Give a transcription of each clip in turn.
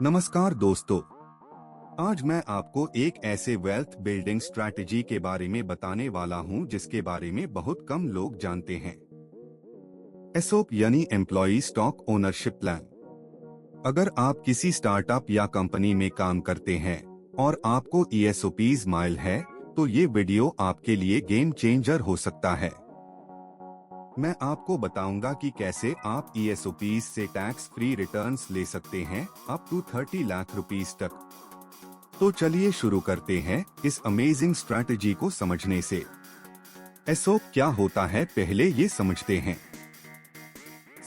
नमस्कार दोस्तों, आज मैं आपको एक ऐसे वेल्थ बिल्डिंग स्ट्रैटेजी के बारे में बताने वाला हूं जिसके बारे में बहुत कम लोग जानते हैं। एसओपी यानी एम्प्लॉई स्टॉक ओनरशिप प्लान। अगर आप किसी स्टार्टअप या कंपनी में काम करते हैं और आपको ईएसओपीज माइल है, तो ये वीडियो आपके लिए गेम चेंजर हो सकता है। मैं आपको बताऊंगा कि कैसे आप ईएसओपीज से टैक्स फ्री रिटर्न्स ले सकते हैं अप टू 30 लाख रुपीस तक। तो चलिए शुरू करते हैं इस अमेजिंग स्ट्रैटेजी को समझने से। एसओपी क्या होता है, पहले ये समझते हैं।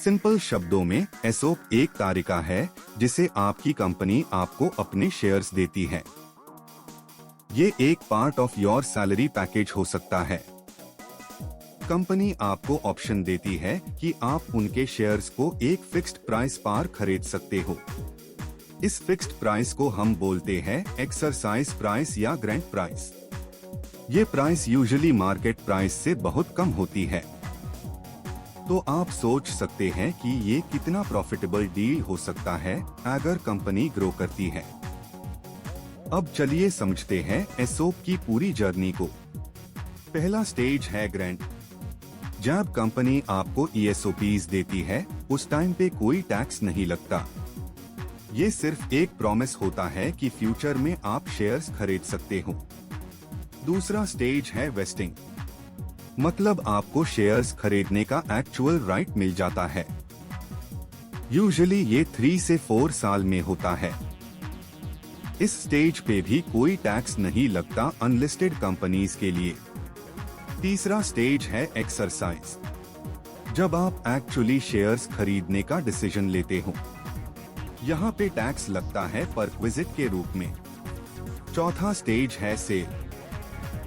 सिंपल शब्दों में एसओपी एक तरीका है जिसे आपकी कंपनी आपको अपने शेयर्स देती है। ये एक part of your salary package हो सकता है। कंपनी आपको ऑप्शन देती है कि आप उनके शेयर्स को एक फिक्स्ड प्राइस पर खरीद सकते हो। इस फिक्स्ड प्राइस को हम बोलते हैं एक्सरसाइज प्राइस या ग्रांट प्राइस। ये प्राइस यूजुअली मार्केट प्राइस से बहुत कम होती है। तो आप सोच सकते हैं कि ये कितना प्रॉफिटेबल डील हो सकता है अगर कंपनी ग्रो करती है। अब चलिए समझते हैं एसओपी की पूरी जर्नी को। पहला स्टेज है ग्रांट। जब कंपनी आपको ईएसओपीज देती है, उस टाइम पे कोई टैक्स नहीं लगता। ये सिर्फ एक प्रॉमिस होता है कि फ्यूचर में आप शेयर्स खरीद सकते हो। दूसरा स्टेज है वेस्टिंग, मतलब आपको शेयर्स खरीदने का एक्चुअल राइट मिल जाता है। यूजुअली ये 3 से 4 साल में होता है। इस स्टेज पे भी कोई टैक्स नहीं लगता अनलिस्टेड कंपनीज के लिए। तीसरा स्टेज है एक्सरसाइज, जब आप एक्चुअली शेयर्स खरीदने का डिसीजन लेते हो। यहाँ पे टैक्स लगता है परक्विजिट के रूप में। चौथा स्टेज है सेल,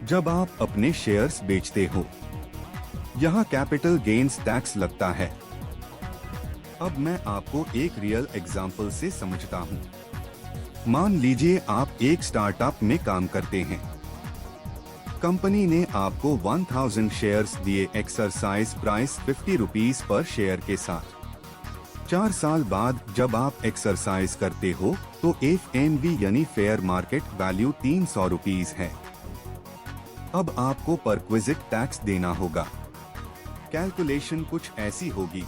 जब आप अपने शेयर्स बेचते हो। यहाँ कैपिटल गेन्स टैक्स लगता है। अब मैं आपको एक रियल एग्जाम्पल से समझता हूँ। मान लीजिए आप एक स्टार्टअप में काम करते हैं। कंपनी ने आपको 1000 शेयर्स दिए एक्सरसाइज प्राइस 50 रुपीस पर शेयर के साथ। 4 साल बाद जब आप एक्सरसाइज करते हो तो एफएनवी यानी फेयर मार्केट वैल्यू 300 रुपीस है। अब आपको परक्विजिट टैक्स देना होगा। कैलकुलेशन कुछ ऐसी होगी।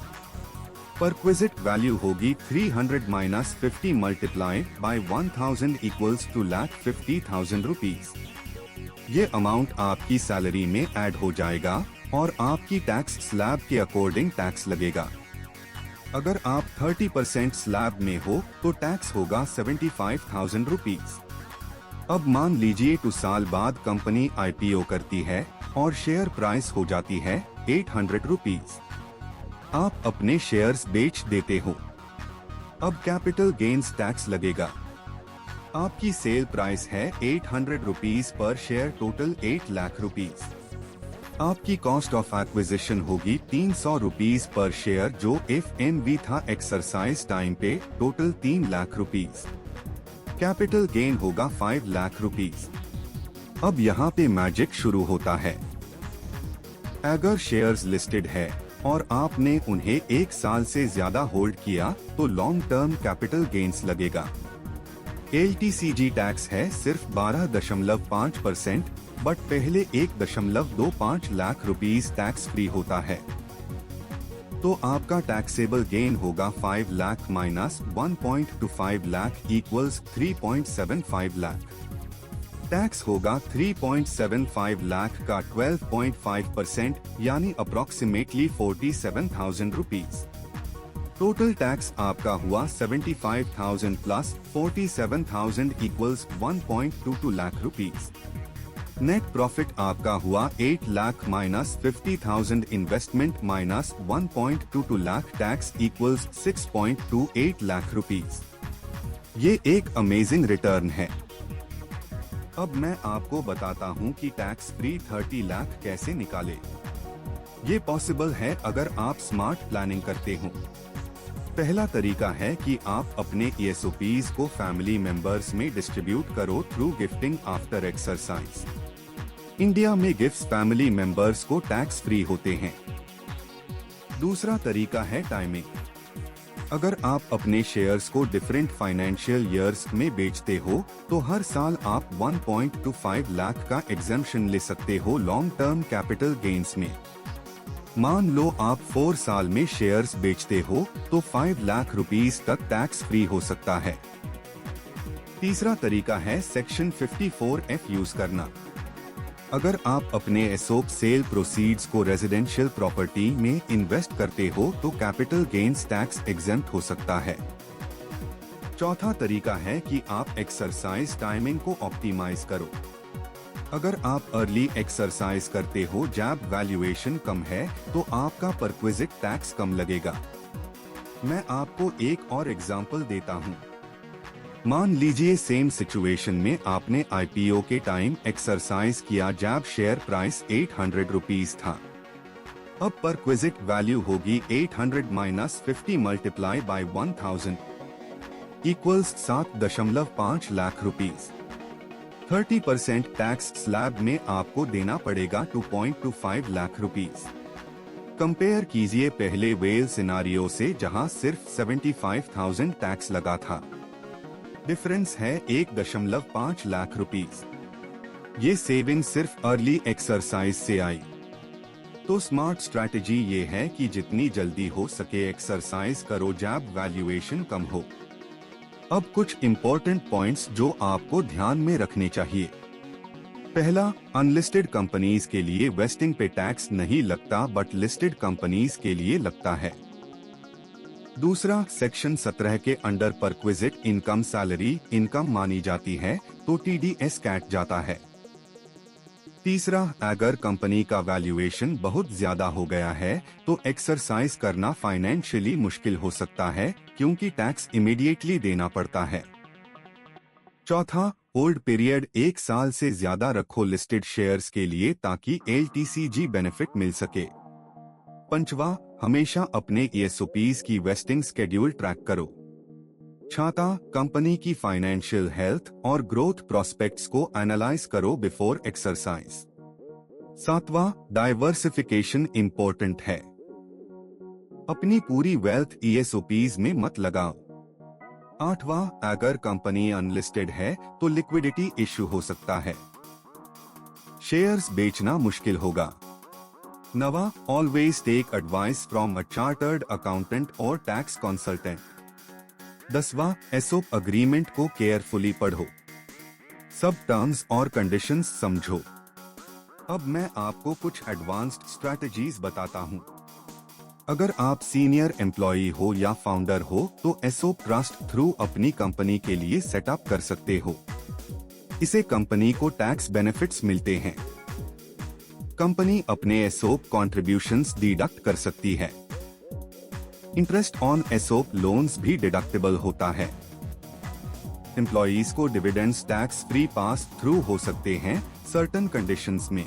परक्विजिट वैल्यू होगी 300 minus 50 multiplied by 1000 equals to ₹1,50,000 rupees. ये अमाउंट आपकी सैलरी में ऐड हो जाएगा और आपकी टैक्स स्लैब के अकॉर्डिंग टैक्स लगेगा। अगर आप 30% स्लैब में हो तो टैक्स होगा 75,000 रुपीस। अब मान लीजिए 2 साल बाद कंपनी आईपीओ करती है और शेयर प्राइस हो जाती है 800 रुपीस। आप अपने शेयर्स बेच देते हो। अब कैपिटल गेन्स टैक्स लगेगा। आपकी सेल प्राइस है 800 रुपीस पर शेयर, टोटल 8 लाख रुपीस। आपकी कॉस्ट ऑफ एक्विजिशन होगी 300 रुपीस पर शेयर, जो एफएनवी था एक्सरसाइज टाइम पे, total 3 lakh rupees. Capital gain होगा 5 लाख रुपीस। अब यहाँ पे मैजिक शुरू होता है। अगर शेयर्स लिस्टेड है और आपने उन्हें 1 साल से ज्यादा होल्ड किया तो लॉन्ग टर्म कैपिटल गेन्स लगेगा। एलटीसीजी टैक्स है सिर्फ 12.5%, बट पहले 1.25 लाख रुपीस टैक्स फ्री होता है। तो आपका टैक्सेबल गेन होगा 5 lakh minus 1.25 lakh equals 3.75 lakh. Tax होगा 3.75 लाख का 12.5% यानी अप्रोक्सीमेटली 47,000 रुपीस। टोटल टैक्स आपका हुआ 75,000 plus 47,000 equals 1.22 lakh rupees. Net profit आपका हुआ 8 lakh minus 50,000 investment minus 1.22 lakh tax equals 6.28 lakh rupees. ये एक अमेजिंग रिटर्न है। अब मैं आपको बताता हूँ कि टैक्स फ्री 30 लाख कैसे निकाले। ये पॉसिबल है अगर आप स्मार्ट प्लानिंग करते हो। पहला तरीका है कि आप अपने ईएसओपीज को फैमिली मेंबर्स में डिस्ट्रीब्यूट करो through gifting after exercise. India में गिफ्ट्स फैमिली मेंबर्स को टैक्स फ्री होते हैं। दूसरा तरीका है टाइमिंग। अगर आप अपने शेयर्स को डिफरेंट फाइनेंशियल ईयर्स में बेचते हो तो हर साल आप 1.25 लाख का एग्जेम्पशन ले सकते हो लॉन्ग टर्म कैपिटल गेन्स में। मान लो आप 4 साल में शेयर्स बेचते हो तो 5 लाख रुपीस तक टैक्स फ्री हो सकता है। तीसरा तरीका है सेक्शन 54F यूज करना। अगर आप अपने एसओप सेल प्रोसीड्स को रेजिडेंशियल प्रॉपर्टी में इन्वेस्ट करते हो तो कैपिटल गेन्स टैक्स एग्जेम्प्ट हो सकता है। चौथा तरीका है कि आप एक्सरसाइज टाइमिंग को ऑप्टिमाइज करो। अगर आप अर्ली एक्सरसाइज करते हो जब वैल्यूएशन कम है तो आपका परक्विजिट टैक्स कम लगेगा। मैं आपको एक और एग्जांपल देता हूँ। मान लीजिए सेम सिचुएशन में आपने आईपीओ के टाइम एक्सरसाइज किया जब शेयर प्राइस 800 रुपीज था। अब परक्विजिट वैल्यू होगी 800 minus 50 multiply by 1000 equals 7.5 lakh rupees. 30% tax slab में आपको देना पड़ेगा 2.25 लाख रुपीज। कंपेयर कीजिए पहले वेल सिनारियो से जहां सिर्फ 75,000 टैक्स लगा था। डिफरेंस है 1.5 लाख रुपीज। ये सेविंग सिर्फ अर्ली एक्सरसाइज से आई। तो स्मार्ट स्ट्रैटेजी ये है कि जितनी जल्दी हो सके एक्सरसाइज करो जब वैल्यूएशन कम हो। अब कुछ इम्पोर्टेंट पॉइंट्स जो आपको ध्यान में रखने चाहिए। पहला, अनलिस्टेड कंपनीज के लिए वेस्टिंग पे टैक्स नहीं लगता बट लिस्टेड कंपनीज के लिए लगता है। दूसरा, सेक्शन 17 के under perquisite income salary income मानी जाती है तो टीडीएस काट जाता है। तीसरा, अगर कंपनी का वैल्यूएशन बहुत ज्यादा हो गया है तो एक्सरसाइज करना फाइनेंशियली मुश्किल हो सकता है क्योंकि टैक्स इमीडिएटली देना पड़ता है। चौथा, होल्ड पीरियड 1 साल से ज्यादा रखो लिस्टेड शेयर्स के लिए ताकि एलटीसीजी बेनिफिट मिल सके। पंचवा, हमेशा अपने ईएसओपीज की वेस्टिंग स्केड्यूल ट्रैक करो। छठा, कंपनी की फाइनेंशियल हेल्थ और ग्रोथ प्रोस्पेक्ट्स को एनालाइज करो बिफोर एक्सरसाइज। सातवां, डाइवर्सिफिकेशन इंपॉर्टेंट है। अपनी पूरी वेल्थ ईएसओपीज में मत लगाओ। आठवां, अगर कंपनी अनलिस्टेड है तो लिक्विडिटी इश्यू हो सकता है। शेयर्स बेचना मुश्किल होगा। नवा, always take advice from a chartered accountant और टैक्स कंसल्टेंट। 10वां, एसओप अग्रीमेंट को केयरफुली पढ़ो। सब टर्म्स और कंडीशंस समझो। अब मैं आपको कुछ एडवांस्ड स्ट्रैटेजीज बताता हूँ। अगर आप सीनियर एम्प्लॉई हो या फाउंडर हो तो एसओप ट्रस्ट थ्रू अपनी कंपनी के लिए सेटअप कर सकते हो। इसे कंपनी को टैक्स बेनिफिट्स मिलते हैं। कंपनी अपने एसओप कॉन्ट्रिब्यूशंस डिडक्ट कर सकती है। इंटरेस्ट ऑन एसओप लोन्स भी डिडक्टेबल होता है। एम्प्लॉइज को dividends tax free pass through हो सकते हैं सर्टेन कंडीशंस में।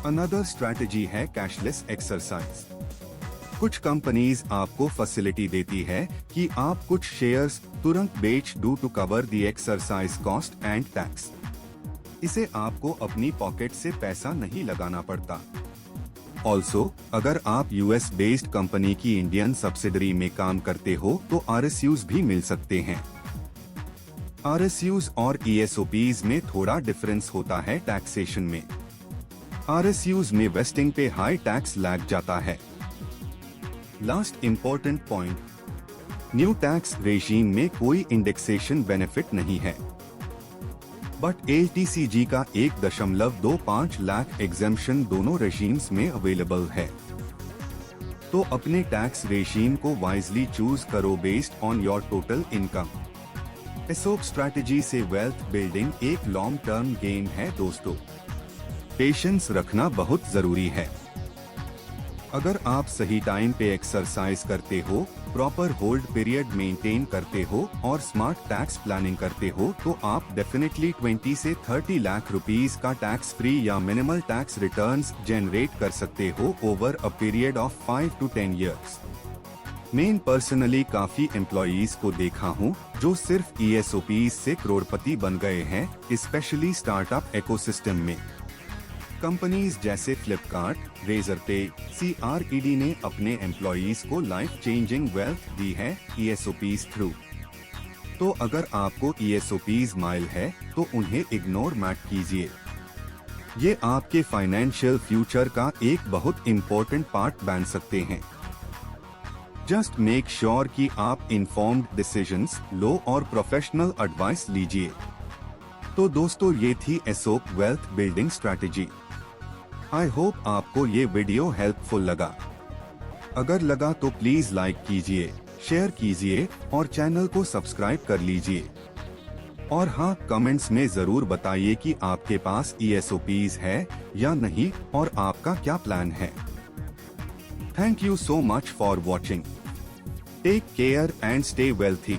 अनदर स्ट्रैटेजी है कैशलेस एक्सरसाइज। कुछ कंपनीज आपको फैसिलिटी देती है कि आप कुछ शेयर्स तुरंत बेच दो to cover the exercise cost and tax. इसे आपको अपनी पॉकेट से पैसा नहीं लगाना पड़ता। ऑल्सो, अगर आप यूएस बेस्ड कंपनी की इंडियन सब्सिडरी में काम करते हो तो आरएसयूज भी मिल सकते हैं। आरएसयूज और ईएसओपीज में थोड़ा डिफरेंस होता है टैक्सेशन में। आरएसयूज में वेस्टिंग पे हाई टैक्स लग जाता है। Last important point, new tax regime में कोई इंडेक्सेशन बेनिफिट नहीं है बट एलटीसीजी का 1.25 लाख एग्जेम्पशन दोनों रेजीम्स में अवेलेबल है। तो अपने टैक्स रेजीम को वाइजली चूज करो based on your total income. ESOP strategy से वेल्थ बिल्डिंग एक लॉन्ग टर्म गेम है दोस्तों। पेशेंस रखना बहुत जरूरी है। अगर आप सही टाइम पे एक्सरसाइज करते हो, प्रॉपर होल्ड पीरियड मेंटेन करते हो और स्मार्ट टैक्स प्लानिंग करते हो तो आप डेफिनेटली 20 से 30 लाख रुपीस का टैक्स फ्री या मिनिमल टैक्स रिटर्न्स जनरेट कर सकते हो over a period of 5 to 10 years। मैं पर्सनली काफी एम्प्लॉइज को देखा हूँ जो सिर्फ ईएसओपीज से करोड़पति बन गए हैं, स्पेशली स्टार्टअप इकोसिस्टम में। कंपनीज जैसे फ्लिपकार्ट, रेजरपे, CRED ने अपने एम्प्लॉयज को लाइफ चेंजिंग वेल्थ दी है ESOPs थ्रू। तो अगर आपको ESOPs माइल है तो उन्हें इग्नोर मत कीजिए। ये आपके फाइनेंशियल फ्यूचर का एक बहुत इम्पोर्टेंट पार्ट बन सकते हैं। जस्ट मेक श्योर कि आप इन्फॉर्म्ड डिसीजंस लो और प्रोफेशनल एडवाइस लीजिए। तो दोस्तों, ये थी ESOP wealth building strategy. I hope आपको ये वीडियो हेल्पफुल लगा। अगर लगा तो प्लीज लाइक कीजिए, शेयर कीजिए और चैनल को सब्सक्राइब कर लीजिए। और हाँ, कमेंट्स में जरूर बताइए कि आपके पास ESOPs है या नहीं और आपका क्या प्लान है। Thank you so much for watching. Take care and stay wealthy.